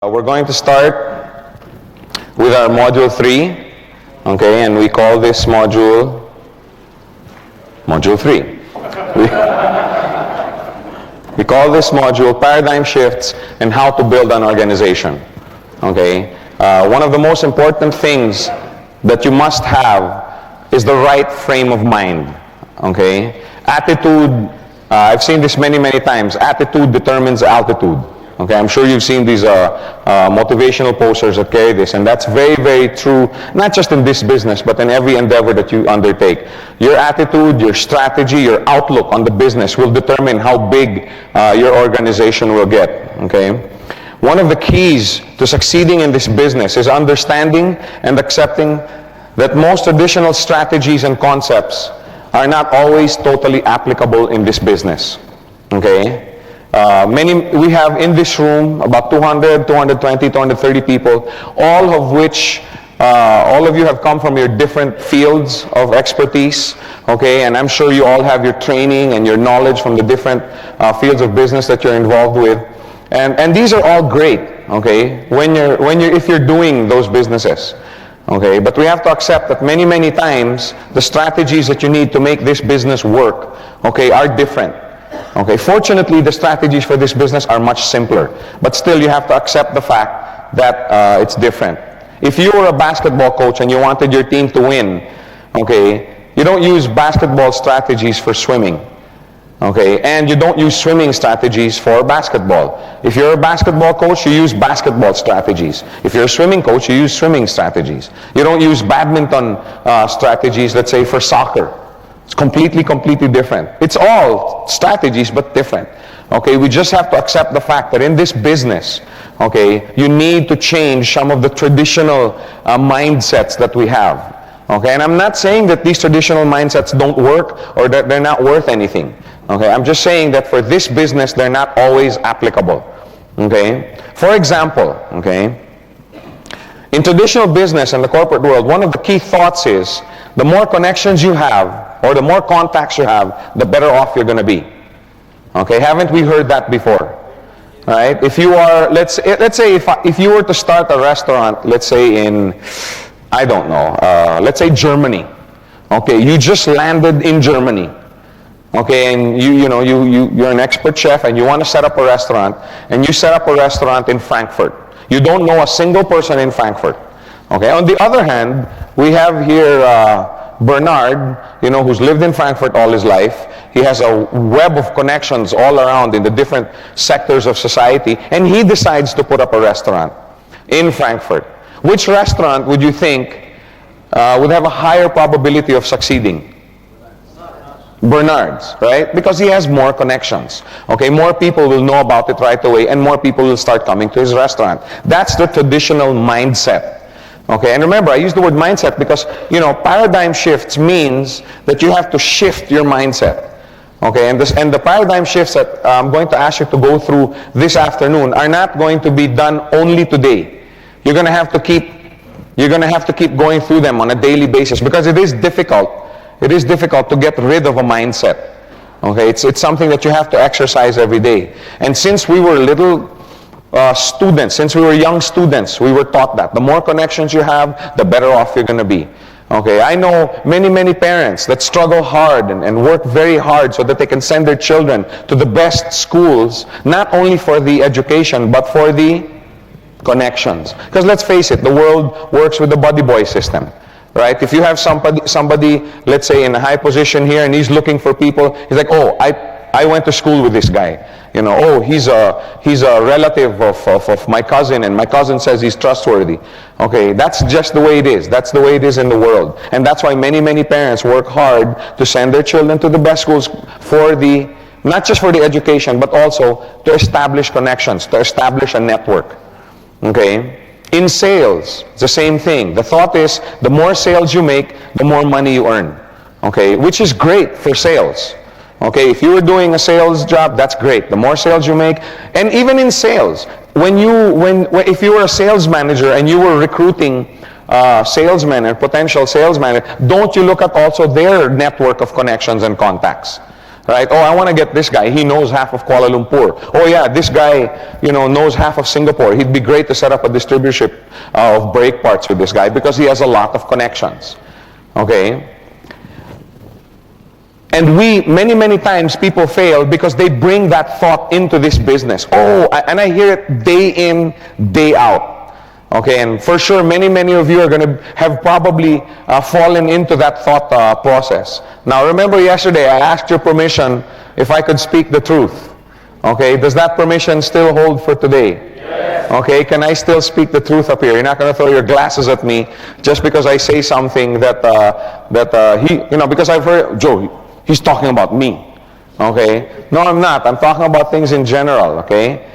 We're going to start with our module 3, okay, and we call this module 3. We call this module Paradigm Shifts and How to Build an Organization, okay. One of the most important things that you must have is the right frame of mind, okay. Attitude, I've seen this many times, attitude determines altitude. Okay, I'm sure you've seen these motivational posters that carry this, and that's very true, not just in this business, but in every endeavor that you undertake. Your attitude, your strategy, your outlook on the business will determine how big your organization will get, okay? One of the keys to succeeding in this business is understanding and accepting that most traditional strategies and concepts are not always totally applicable in this business, okay? We have in this room about 200, 220, 230 people, all of which, all of you have come from your different fields of expertise, okay, and I'm sure you all have your training and your knowledge from the different fields of business that you're involved with, and these are all great, okay, if you're doing those businesses, okay, but we have to accept that many times the strategies that you need to make this business work, okay, are different. Okay, fortunately, the strategies for this business are much simpler, but still you have to accept the fact that it's different. If you were a basketball coach and you wanted your team to win, okay, you don't use basketball strategies for swimming, okay, and you don't use swimming strategies for basketball. If you're a basketball coach, you use basketball strategies. If you're a swimming coach, you use swimming strategies. You don't use badminton strategies, let's say, for soccer. It's completely different. It's all strategies, but different. Okay, we just have to accept the fact that in this business, okay, you need to change some of the traditional mindsets that we have. Okay, and I'm not saying that these traditional mindsets don't work or that they're not worth anything. Okay, I'm just saying that for this business, they're not always applicable. Okay, for example, okay, in traditional business and the corporate world, one of the key thoughts is the more connections you have, or the more contacts you have, the better off you're going to be. Okay, haven't we heard that before? Right? If you are, let's say if you were to start a restaurant, let's say in, I don't know, let's say Germany. Okay, you just landed in Germany. Okay, and you're an expert chef and you want to set up a restaurant, and you set up a restaurant in Frankfurt. You don't know a single person in Frankfurt. Okay, on the other hand, we have here Bernard, who's lived in Frankfurt all his life. He has a web of connections all around in the different sectors of society, and he decides to put up a restaurant in Frankfurt. Which restaurant would you think would have a higher probability of succeeding? Bernard's, right? Because he has more connections. Okay, more people will know about it right away, and more people will start coming to his restaurant. That's the traditional mindset. Okay, and remember, I use the word mindset because, paradigm shifts means that you have to shift your mindset. Okay, and the paradigm shifts that I'm going to ask you to go through this afternoon are not going to be done only today. You're going to have to keep going through them on a daily basis because it is difficult. It is difficult to get rid of a mindset. Okay, it's something that you have to exercise every day. And since we were little students, since we were young students, we were taught that the more connections you have, the better off you're going to be. Okay, I know many parents that struggle hard and work very hard so that they can send their children to the best schools, not only for the education, but for the connections. Because let's face it, the world works with the buddy boy system. Right? If you have somebody, let's say in a high position here, and he's looking for people, he's like, oh, I went to school with this guy. Oh, he's a relative of my cousin, and my cousin says he's trustworthy. Okay, that's just the way it is. That's the way it is in the world. And that's why many parents work hard to send their children to the best schools not just for the education, but also to establish connections, to establish a network. Okay? In sales, it's the same thing. The thought is, the more sales you make, the more money you earn. Okay, which is great for sales. Okay, if you were doing a sales job, that's great. The more sales you make, and even in sales, if you were a sales manager and you were recruiting salesmen or potential salesmen, don't you look at also their network of connections and contacts? Right? Oh, I want to get this guy. He knows half of Kuala Lumpur. Oh yeah, this guy, knows half of Singapore. He'd be great to set up a distributorship of brake parts with this guy because he has a lot of connections. Okay? And many times people fail because they bring that thought into this business. And I hear it day in, day out. Okay, and for sure, many of you are going to have probably fallen into that thought process. Now, remember yesterday, I asked your permission if I could speak the truth. Okay, does that permission still hold for today? Yes. Okay, can I still speak the truth up here? You're not going to throw your glasses at me just because I say something that because I've heard, Joe, he's talking about me. Okay, no, I'm not. I'm talking about things in general. Okay.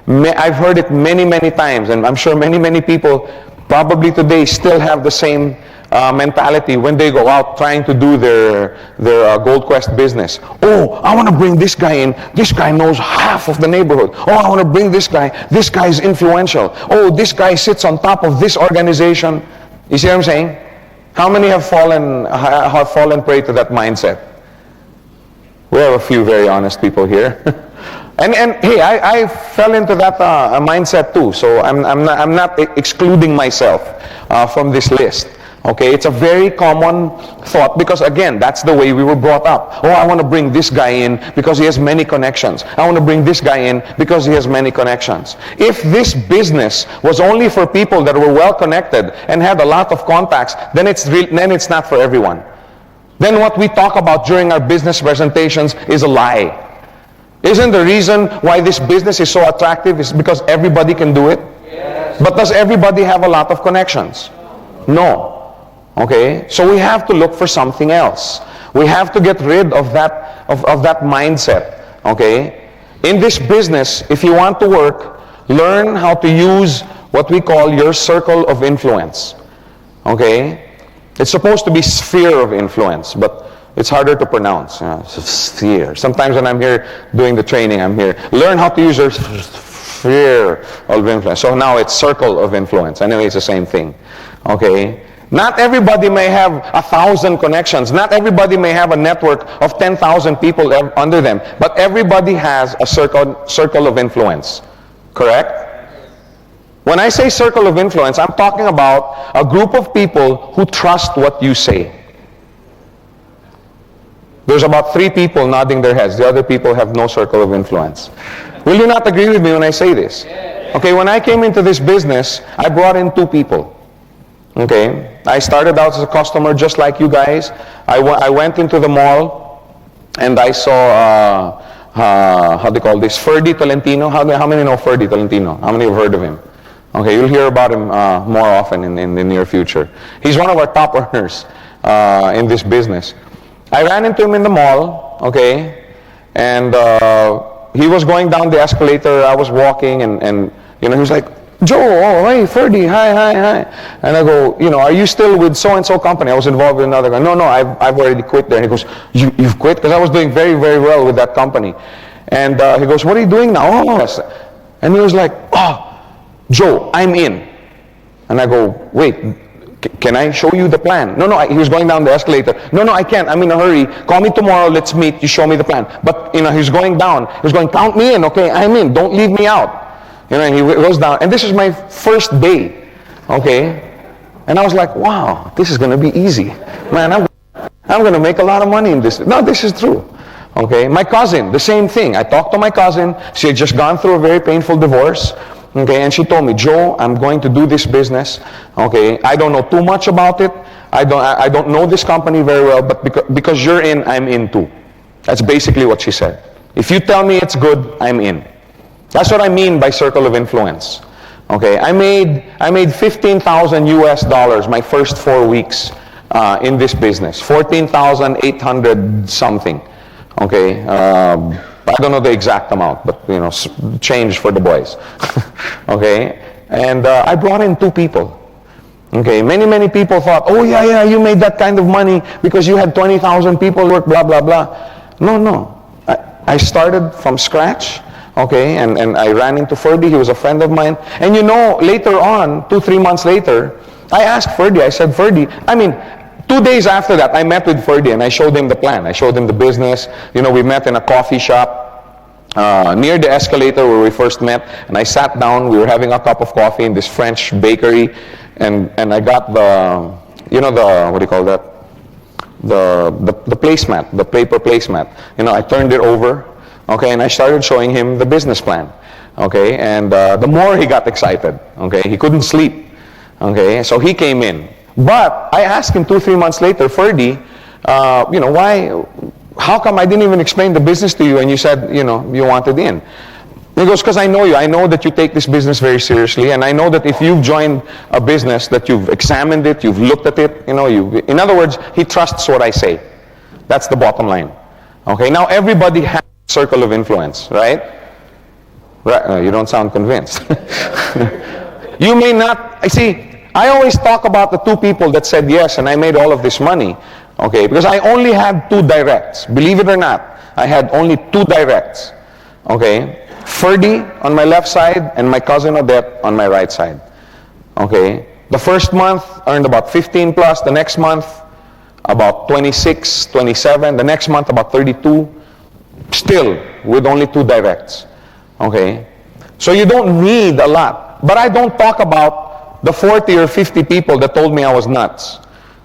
I've heard it many times, and I'm sure many people probably today still have the same mentality when they go out trying to do their Gold Quest business. Oh, I want to bring this guy in. This guy knows half of the neighborhood. Oh, I want to bring this guy. This guy is influential. Oh, this guy sits on top of this organization. You see what I'm saying? How many have fallen prey to that mindset? We have a few very honest people here. And hey, I fell into that mindset too. So I'm not excluding myself from this list. Okay, it's a very common thought because again, that's the way we were brought up. Oh, I want to bring this guy in because he has many connections. I want to bring this guy in because he has many connections. If this business was only for people that were well connected and had a lot of contacts, then it's not for everyone. Then what we talk about during our business presentations is a lie. Isn't the reason why this business is so attractive is because everybody can do it? Yes. But does everybody have a lot of connections? No. Okay? So we have to look for something else. We have to get rid of that mindset. Okay? In this business, if you want to work, learn how to use what we call your circle of influence. Okay? It's supposed to be sphere of influence, but it's harder to pronounce. Sphere. Sometimes when I'm here doing the training, I'm here. Learn how to use your sphere of influence. So now it's circle of influence. Anyway, it's the same thing. Okay? Not everybody may have 1,000 connections. Not everybody may have a network of 10,000 people under them. But everybody has a circle of influence. Correct? When I say circle of influence, I'm talking about a group of people who trust what you say. There's about 3 people nodding their heads. The other people have no circle of influence. Will you not agree with me when I say this? Okay, when I came into this business, I brought in 2 people. Okay, I started out as a customer just like you guys. I went into the mall and I saw, how do you call this, Ferdy Tolentino. How many know Ferdy Tolentino? How many have heard of him? Okay, you'll hear about him more often in the near future. He's one of our top earners in this business. I ran into him in the mall, okay, and he was going down the escalator. I was walking, and he was like, Joe, oh, hey, Ferdy, hi. And I go, are you still with so-and-so company? I was involved with another guy. No, I've already quit there. And he goes, you've quit? Because I was doing very, very well with that company. And he goes, what are you doing now? Oh, yes. And he was like, Joe, I'm in. And I go, wait, can I show you the plan? No, he was going down the escalator. No, I can't. I'm in a hurry. Call me tomorrow. Let's meet. You show me the plan. But, he's going down. He's going, count me in, okay? I'm in. Don't leave me out. And he goes down. And this is my first day, okay? And I was like, wow, this is going to be easy. Man, I'm going to make a lot of money in this. No, this is true. Okay? My cousin, the same thing. I talked to my cousin. She had just gone through a very painful divorce. Okay, and she told me, Joe, I'm going to do this business. Okay, I don't know too much about it. I don't know this company very well, but because you're in, I'm in too. That's basically what she said. If you tell me it's good, I'm in. That's what I mean by circle of influence. Okay, I made 15,000 US dollars my first 4 weeks in this business. 14,800 something. Okay. I don't know the exact amount, but change for the boys. Okay, and I brought in 2 people. Okay, many people thought, oh yeah, you made that kind of money because you had 20,000 people work, blah blah blah. No, I started from scratch. Okay, and I ran into Ferdy. He was a friend of mine. And later on, 2-3 months later, I asked Ferdy. I said, Ferdy, 2 days after that, I met with Ferdy and I showed him the plan. I showed him the business. You know, we met in a coffee shop near the escalator where we first met, and I sat down. We were having a cup of coffee in this French bakery, and I got the, you know, the, what do you call that? The placemat, the paper placemat. You know, I turned it over, okay, and I started showing him the business plan, okay, and the more he got excited, okay, he couldn't sleep, okay, so he came in. But I asked him 2-3 months later, Ferdy, you know, how come I didn't even explain the business to you and you said, you know, you wanted in? He goes, because I know you. I know that you take this business very seriously, and I know that if you've joined a business, that you've examined it, you've looked at it, you know, in other words, he trusts what I say. That's the bottom line. Okay, now everybody has a circle of influence, right? You don't sound convinced. You may not, I always talk about the 2 people that said yes and I made all of this money, okay, because I only had 2 directs. Believe it or not, I had only 2 directs, okay? Ferdy on my left side and my cousin Odette on my right side, okay? The first month earned about 15 plus, the next month about 26, 27, the next month about 32, still with only 2 directs, okay? So you don't need a lot, but I don't talk about the 40 or 50 people that told me I was nuts,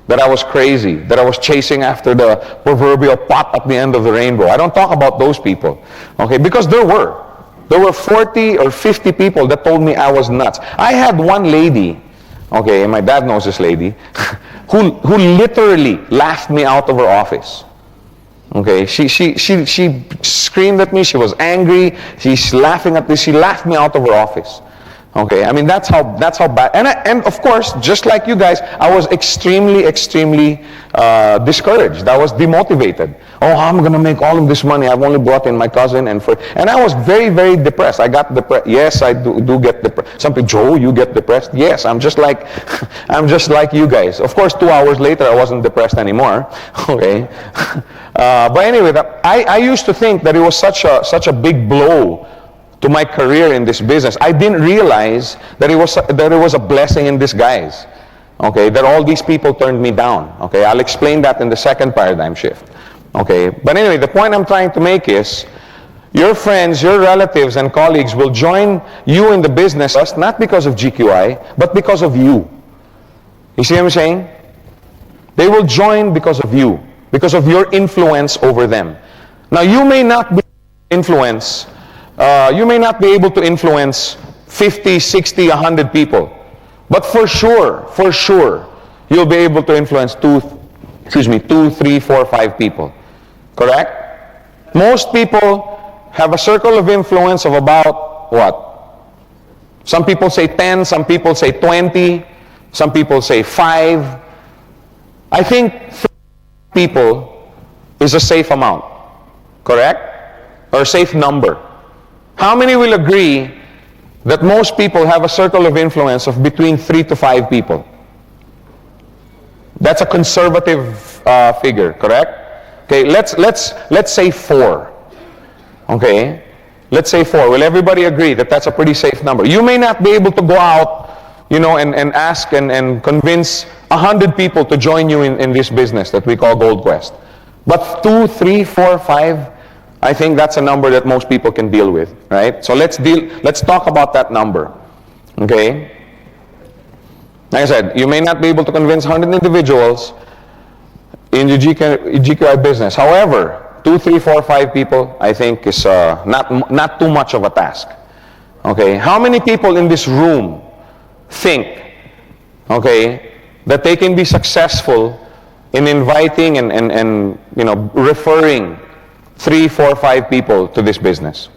that I was crazy, that I was chasing after the proverbial pot at the end of the rainbow. I don't talk about those people, okay? Because there were 40 or 50 people that told me I was nuts. I had one lady, okay, and my dad knows this lady, who literally laughed me out of her office. Okay, she screamed at me. She was angry. She's laughing at this. She laughed me out of her office. Okay, I mean that's how bad. And of course, just like you guys, I was extremely discouraged. I was demotivated. Oh, how am I going to make all of this money? I've only brought in my cousin and I was very depressed. I got depressed. Yes, I do get depressed. Some people, Joe, you get depressed? Yes, I'm just like you guys. Of course, 2 hours later, I wasn't depressed anymore. Okay, but anyway, I used to think that it was such a big blow to my career in this business. I didn't realize that it was a blessing in disguise. Okay, that all these people turned me down. Okay, I'll explain that in the second paradigm shift. Okay, but anyway, the point I'm trying to make is, your friends, your relatives, and colleagues will join you in the business not because of GQI, but because of you. You see what I'm saying? They will join because of you, because of your influence over them. Now, you may not be able to influence 50, 60, 100 people. But for sure, you'll be able to influence 2, 3, 4, 5 people. Correct? Most people have a circle of influence of about what? Some people say 10, some people say 20, some people say 5. I think 3 people is a safe amount. Correct? Or a safe number. How many will agree that most people have a circle of influence of between 3 to 5 people? That's a conservative figure, correct? Okay, let's say 4. Okay, let's say 4. Will everybody agree that that's a pretty safe number? You may not be able to go out, you know, and ask and convince 100 people to join you in this business that we call Gold Quest. But 2, 3, 4, 5, I think that's a number that most people can deal with, right? So let's talk about that number, okay? Like I said, you may not be able to convince 100 individuals in your GQI business. However, 2, 3, 4, 5 people, I think is not too much of a task, okay? How many people in this room think, okay, that they can be successful in inviting and you know, referring 3, 4, 5 people to this business?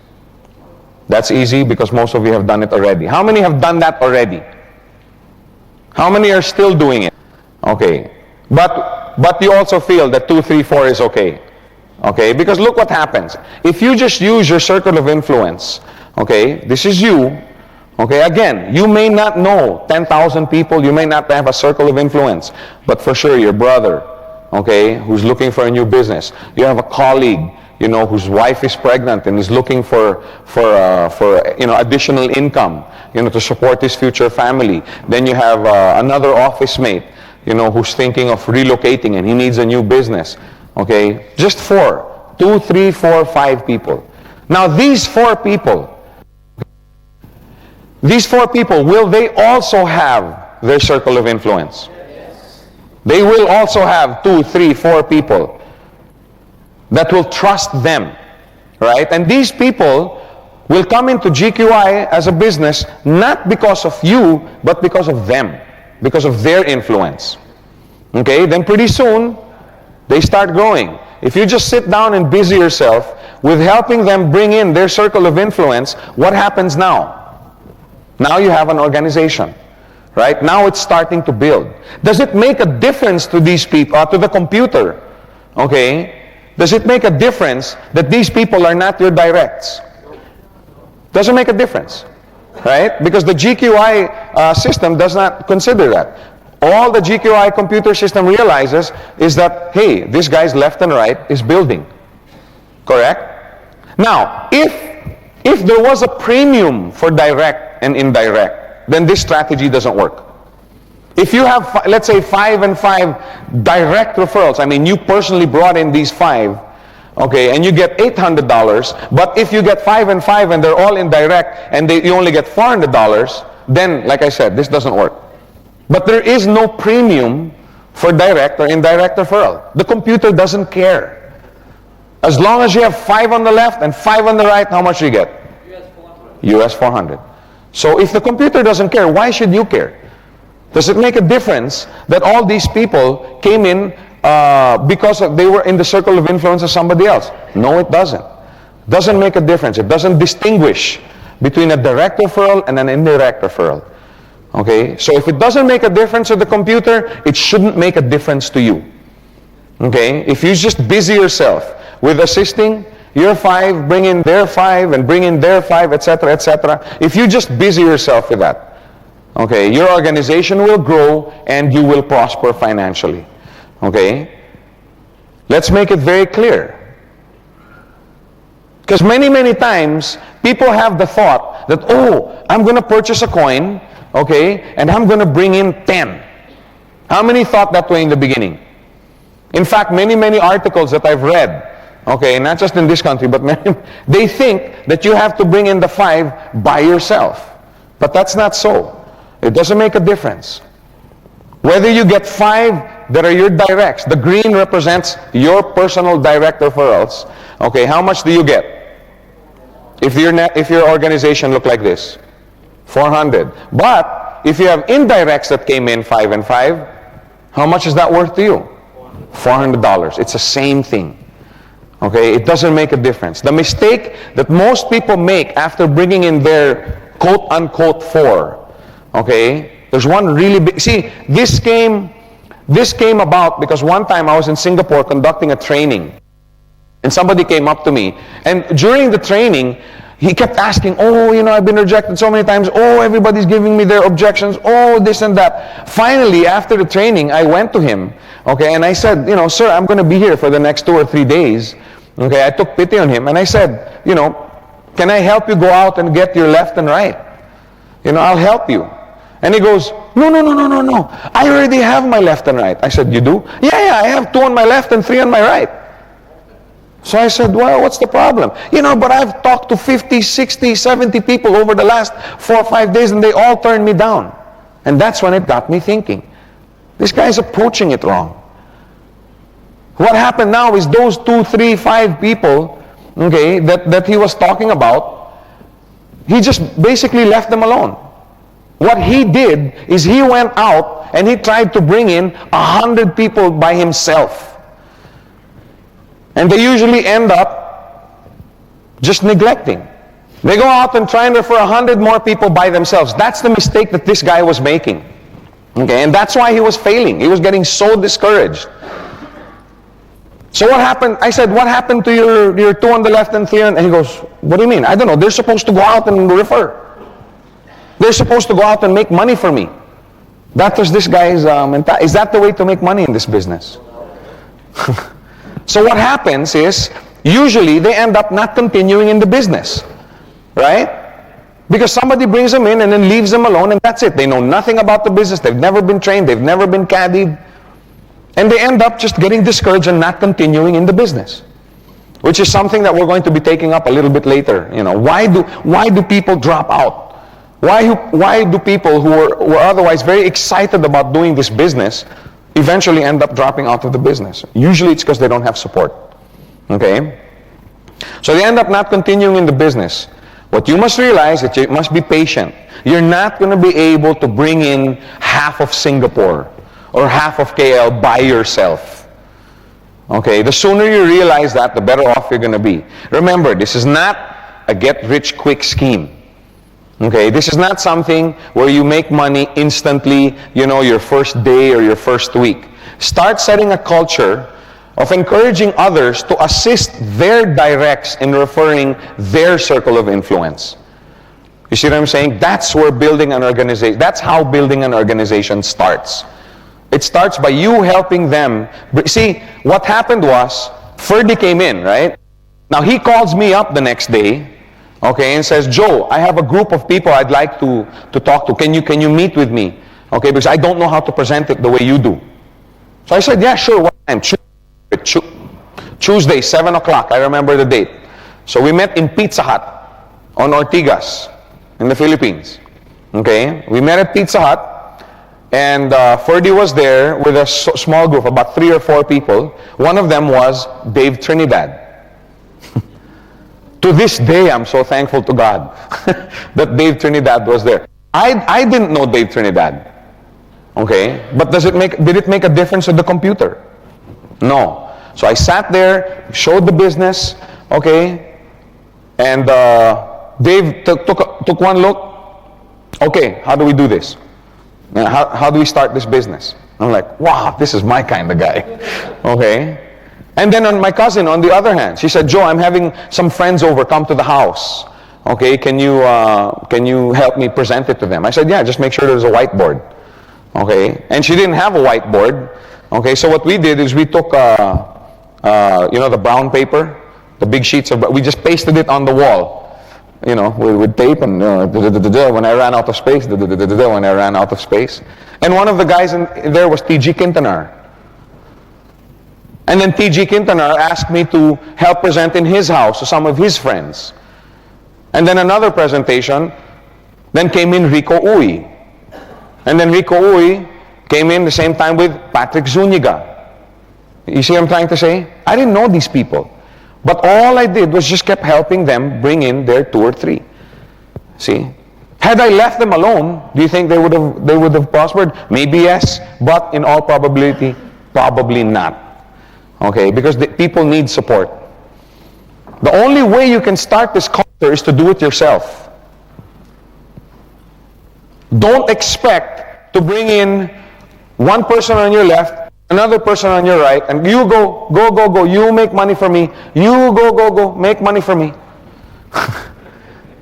That's easy because most of you have done it already. How many have done that already? How many are still doing it? Okay. But you also feel that 2, 3, 4 is okay. Okay? Because look what happens. If you just use your circle of influence, okay, this is you. Okay, again, you may not know 10,000 people, you may not have a circle of influence, but for sure your brother, okay, who's looking for a new business. You have a colleague, you know, whose wife is pregnant and is looking for you know, additional income, you know, to support his future family. Then you have another office mate, who's thinking of relocating and he needs a new business. Okay, just 4, 2, 3, 4, 5 people. Now these 4 people, will they also have their circle of influence? Yes. They will also have 2, 3, 4 people that will trust them, right? And these people will come into GQI as a business not because of you, but because of them, because of their influence. Okay, then pretty soon they start growing. If you just sit down and busy yourself with helping them bring in their circle of influence, what happens now? Now you have an organization, right? Now it's starting to build. Does it make a difference to these people, to the computer? Okay, does it make a difference that these people are not your directs? Doesn't make a difference, right? Because the GQI system does not consider that. All the GQI computer system realizes is that, hey, this guy's left and right is building. Correct? Now, if there was a premium for direct and indirect, then this strategy doesn't work. If you have, let's say, 5 and 5 direct referrals, I mean, you personally brought in these 5, okay, and you get $800, but if you get 5 and 5 and they're all indirect and you only get $400, then, like I said, this doesn't work. But there is no premium for direct or indirect referral. The computer doesn't care. As long as you have 5 on the left and 5 on the right, how much do you get? US 400. So if the computer doesn't care, why should you care? Does it make a difference that all these people came in because they were in the circle of influence of somebody else? No, it doesn't. Doesn't make a difference. It doesn't distinguish between a direct referral and an indirect referral. Okay, so if it doesn't make a difference to the computer, it shouldn't make a difference to you. Okay, if you just busy yourself with assisting your 5, bring in their 5, and bring in their 5, etc., etc. If you just busy yourself with that, okay, your organization will grow and you will prosper financially. Okay, let's make it very clear. Because many times, people have the thought that, oh, I'm going to purchase a coin, okay, and I'm going to bring in 10. How many thought that way in the beginning? In fact, many articles that I've read, okay, not just in this country, but many, they think that you have to bring in the 5 by yourself. But that's not so. It doesn't make a difference. Whether you get 5 that are your directs, the green represents your personal direct referrals, okay, how much do you get? If your organization look like this? 400. But if you have indirects that came in 5 and 5, how much is that worth to you? $400. It's the same thing. Okay, it doesn't make a difference. The mistake that most people make after bringing in their quote-unquote 4, okay, there's one really big, see, this came about because one time I was in Singapore conducting a training, and somebody came up to me, and during the training, he kept asking, oh, I've been rejected so many times. Oh, everybody's giving me their objections. Oh, this and that. Finally, after the training, I went to him, okay, and I said, sir, I'm going to be here for the next 2 or 3 days. Okay, I took pity on him, and I said, can I help you go out and get your left and right? I'll help you. And he goes, no. I already have my left and right. I said, you do? Yeah, I have 2 on my left and 3 on my right. So I said, well, what's the problem? But I've talked to 50, 60, 70 people over the last 4 or 5 days, and they all turned me down. And that's when it got me thinking, this guy's approaching it wrong. What happened now is those 2, 3, 5 people, okay, that he was talking about, he just basically left them alone. What he did is he went out and he tried to bring in 100 people by himself. And they usually end up just neglecting. They go out and try and refer 100 more people by themselves. That's the mistake that this guy was making. Okay, and that's why he was failing. He was getting so discouraged. So what happened? I said, what happened to your 2 on the left and 3 on? And he goes, what do you mean? I don't know. They're supposed to go out and refer. They're supposed to go out and make money for me. That was this guy's mentality. Is that the way to make money in this business? So what happens is, usually they end up not continuing in the business, right? Because somebody brings them in and then leaves them alone, and that's it. They know nothing about the business. They've never been trained. They've never been caddied. And they end up just getting discouraged and not continuing in the business, which is something that we're going to be taking up a little bit later. You know, why do people drop out? Why do people who were otherwise very excited about doing this business eventually end up dropping out of the business? Usually it's because they don't have support. Okay? So they end up not continuing in the business. What you must realize is that you must be patient. You're not going to be able to bring in half of Singapore or half of KL by yourself. Okay? The sooner you realize that, the better off you're going to be. Remember, this is not a get-rich-quick scheme. Okay, this is not something where you make money instantly, you know, your first day or your first week. Start setting a culture of encouraging others to assist their directs in referring their circle of influence. You see what I'm saying? That's where building an organization, that's how building an organization starts. It starts by you helping them. See, what happened was, Ferdy came in, right? Now he calls me up the next day, okay, and says, Joe, I have a group of people I'd like to talk to. Can you meet with me? Okay, because I don't know how to present it the way you do. So I said, yeah, sure, what time? Tuesday, 7 o'clock, I remember the date. So we met in Pizza Hut on Ortigas in the Philippines. Okay, we met at Pizza Hut, and Ferdy was there with a small group, about 3 or 4 people. One of them was Dave Trinidad. To this day, I'm so thankful to God that Dave Trinidad was there. I didn't know Dave Trinidad. Okay? But did it make a difference with the computer? No. So I sat there, showed the business, okay? And Dave took one look. Okay, how do we do this? How do we start this business? I'm like, wow, this is my kind of guy. Okay? And then on my cousin, on the other hand, she said, Joe, I'm having some friends over, come to the house. Okay, can you help me present it to them? I said, yeah, just make sure there's a whiteboard. Okay, and she didn't have a whiteboard. Okay, so what we did is we took, you know, the brown paper, the big sheets of, we just pasted it on the wall, you know, with tape, and when I ran out of space, when I ran out of space. And one of the guys in there was T.G. Quintanar. And then T.G. Quintanar asked me to help present in his house to some of his friends. And then another presentation, then came in Rico Uy. And then Rico Uy came in the same time with Patrick Zuniga. You see what I'm trying to say? I didn't know these people. But all I did was just kept helping them bring in their 2 or 3. See? Had I left them alone, do you think they would have prospered? Maybe yes, but in all probability, probably not. Okay, because people need support. The only way you can start this culture is to do it yourself. Don't expect to bring in one person on your left, another person on your right, and you go, you make money for me, you go, make money for me.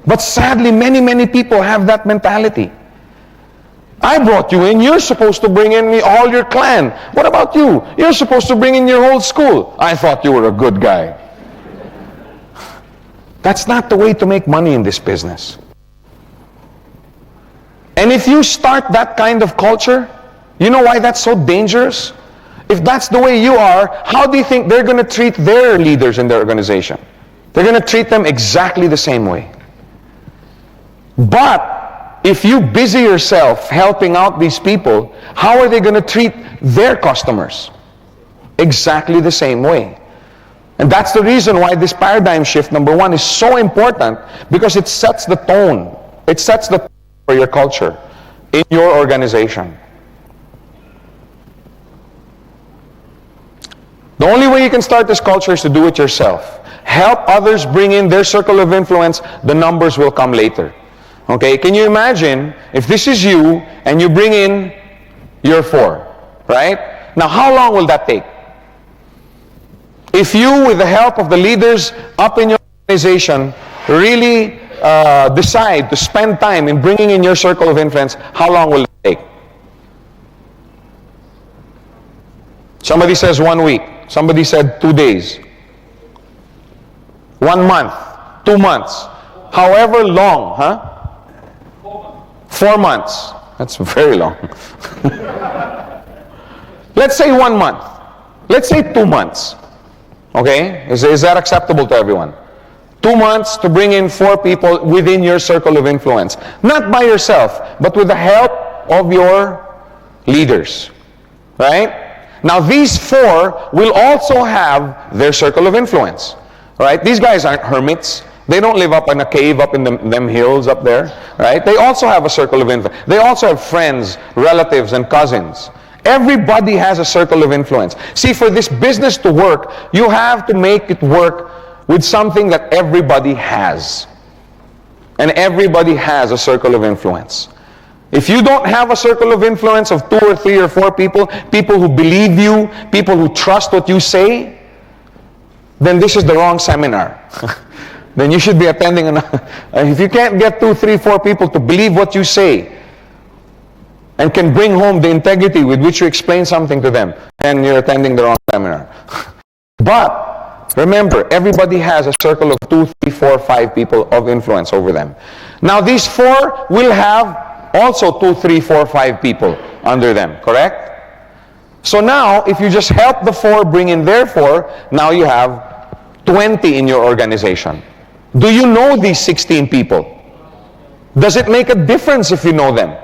But sadly, many people have that mentality. I brought you in, you're supposed to bring in all your clan. What about you? You're supposed to bring in your whole school. I thought you were a good guy. That's not the way to make money in this business. And if you start that kind of culture, you know why that's so dangerous? If that's the way you are, how do you think they're going to treat their leaders in their organization? They're going to treat them exactly the same way. But if you busy yourself helping out these people, how are they going to treat their customers? Exactly the same way. And that's the reason why this paradigm shift, number 1, is so important, because it sets the tone. It sets the tone for your culture in your organization. The only way you can start this culture is to do it yourself. Help others bring in their circle of influence. The numbers will come later. Okay, can you imagine if this is you and you bring in your 4, right? Now, how long will that take? If you, with the help of the leaders up in your organization, really decide to spend time in bringing in your circle of influence, how long will it take? Somebody says 1 week. Somebody said 2 days. 1 month. 2 months. However long, huh? 4 months. That's very long. Let's say 1 month. Let's say 2 months. Okay? Is that acceptable to everyone? 2 months to bring in 4 people within your circle of influence. Not by yourself, but with the help of your leaders. Right? Now these 4 will also have their circle of influence. Right? These guys aren't hermits. They don't live up in a cave up in them hills up there. Right? They also have a circle of influence. They also have friends, relatives, and cousins. Everybody has a circle of influence. See, for this business to work, you have to make it work with something that everybody has. And everybody has a circle of influence. If you don't have a circle of influence of 2 or 3 or 4 people, people who believe you, people who trust what you say, then this is the wrong seminar. Then you should be attending if you can't get 2, 3, 4 people to believe what you say, and can bring home the integrity with which you explain something to them, and you're attending the wrong seminar. But remember, everybody has a circle of 2, 3, 4, 5 people of influence over them. Now these 4 will have also 2, 3, 4, 5 people under them, correct? So now, if you just help the 4 bring in their 4, now you have 20 in your organization. Do you know these 16 people? Does it make a difference if you know them?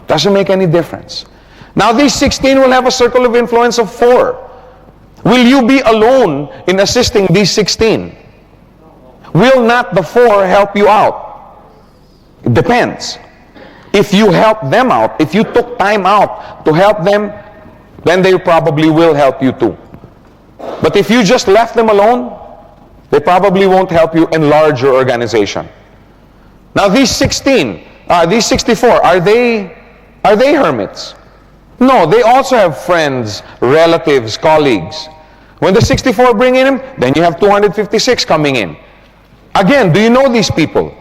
Doesn't make any difference. Now these 16 will have a circle of influence of 4. Will you be alone in assisting these 16? Will not the 4 help you out? It depends. If you help them out, if you took time out to help them, then they probably will help you too. But if you just left them alone, they probably won't help you enlarge your organization. Now these 16, these 64, are they hermits? No, they also have friends, relatives, colleagues. When the 64 bring in them, then you have 256 coming in. Again, do you know these people?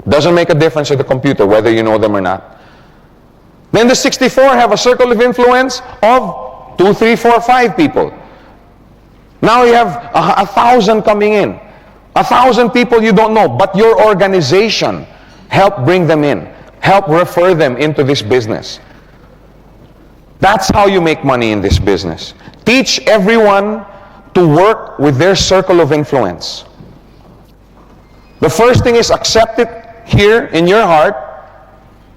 Doesn't make a difference to the computer whether you know them or not. Then the 64 have a circle of influence of 2, 3, 4, 5 people. Now you have 1,000 coming in. 1,000 people you don't know, but your organization help bring them in. Help refer them into this business. That's how you make money in this business. Teach everyone to work with their circle of influence. The first thing is accept it here in your heart.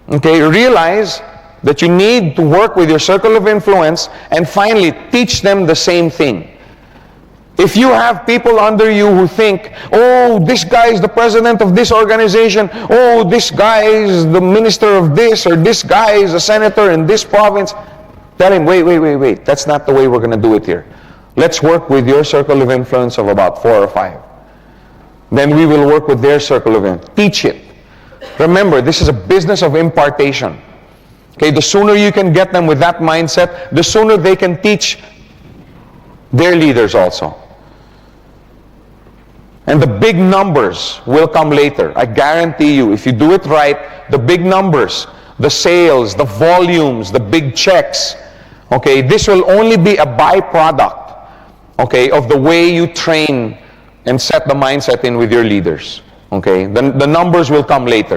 Okay, realize that you need to work with your circle of influence, and finally teach them the same thing. If you have people under you who think, oh, this guy is the president of this organization, oh, this guy is the minister of this, or this guy is a senator in this province, tell him, wait, that's not the way we're going to do it here. Let's work with your circle of influence of about 4 or 5. Then we will work with their circle of influence. Teach it. Remember, this is a business of impartation. Okay, the sooner you can get them with that mindset, the sooner they can teach their leaders also. And the big numbers will come later. I guarantee you, if you do it right, the big numbers, the sales, the volumes, the big checks, okay, this will only be a byproduct, okay, of the way you train and set the mindset in with your leaders. Okay, the numbers will come later.